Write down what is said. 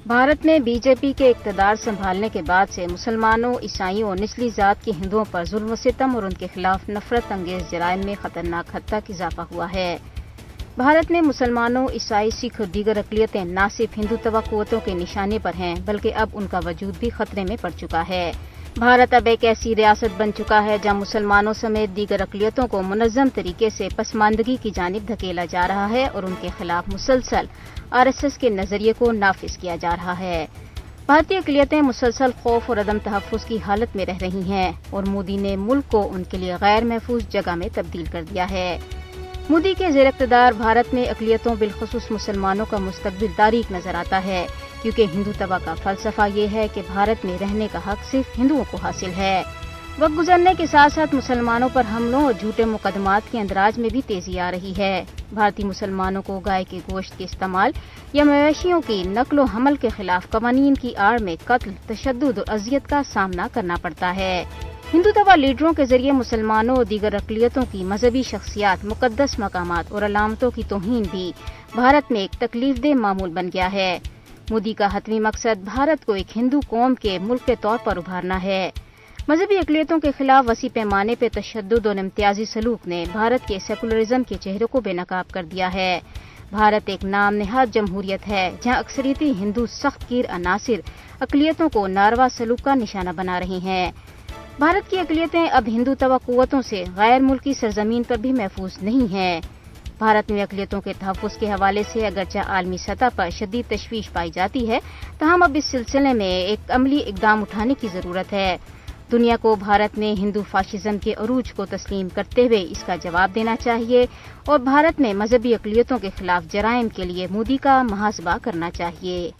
بھارت میں B J پی کے اقتدار سنبھالنے کے بعد سے مسلمانوں، عیسائیوں اور نچلی ذات کے ہندوؤں پر ظلم و ستم اور ان کے خلاف نفرت انگیز جرائم میں خطرناک حد تک اضافہ ہوا ہے۔ بھارت میں مسلمانوں، عیسائی، سکھ اور دیگر اقلیتیں نہ صرف ہندو توا قوتوں کے نشانے پر ہیں بلکہ اب ان کا وجود بھی خطرے میں پڑ چکا ہے۔ بھارت اب ایک ایسی ریاست بن چکا ہے جہاں مسلمانوں سمیت دیگر اقلیتوں کو منظم طریقے سے پسماندگی کی جانب دھکیلا جا رہا ہے اور ان کے خلاف مسلسل RSS کے نظریے کو نافذ کیا جا رہا ہے۔ بھارتی اقلیتیں مسلسل خوف اور عدم تحفظ کی حالت میں رہ رہی ہیں اور مودی نے ملک کو ان کے لیے غیر محفوظ جگہ میں تبدیل کر دیا ہے۔ مودی کے زیر اقتدار بھارت میں اقلیتوں بالخصوص مسلمانوں کا مستقبل تاریک نظر آتا ہے، کیونکہ ہندو توا کا فلسفہ یہ ہے کہ بھارت میں رہنے کا حق صرف ہندوؤں کو حاصل ہے۔ وقت گزرنے کے ساتھ ساتھ مسلمانوں پر حملوں اور جھوٹے مقدمات کے اندراج میں بھی تیزی آ رہی ہے۔ بھارتی مسلمانوں کو گائے کے گوشت کے استعمال یا مویشیوں کی نقل و حمل کے خلاف قوانین کی آڑ میں قتل، تشدد اور اذیت کا سامنا کرنا پڑتا ہے۔ ہندو توا لیڈروں کے ذریعے مسلمانوں اور دیگر اقلیتوں کی مذہبی شخصیات، مقدس مقامات اور علامتوں کی توہین بھی بھارت میں ایک تکلیف دہ معمول بن گیا ہے۔ مودی کا حتمی مقصد بھارت کو ایک ہندو قوم کے ملک کے طور پر ابھارنا ہے۔ مذہبی اقلیتوں کے خلاف وسیع پیمانے پہ تشدد اور امتیازی سلوک نے بھارت کے سیکولرزم کے چہرے کو بے نقاب کر دیا ہے۔ بھارت ایک نام نہاد جمہوریت ہے جہاں اکثریتی ہندو سخت گیر عناصر اقلیتوں کو ناروا سلوک کا نشانہ بنا رہی ہیں۔ بھارت کی اقلیتیں اب ہندو توا قوتوں سے غیر ملکی سرزمین پر بھی محفوظ نہیں ہیں۔ بھارت میں اقلیتوں کے تحفظ کے حوالے سے اگرچہ عالمی سطح پر شدید تشویش پائی جاتی ہے، تاہم اب اس سلسلے میں ایک عملی اقدام اٹھانے کی ضرورت ہے۔ دنیا کو بھارت میں ہندو فاشزم کے عروج کو تسلیم کرتے ہوئے اس کا جواب دینا چاہیے اور بھارت میں مذہبی اقلیتوں کے خلاف جرائم کے لیے مودی کا محاسبہ کرنا چاہیے۔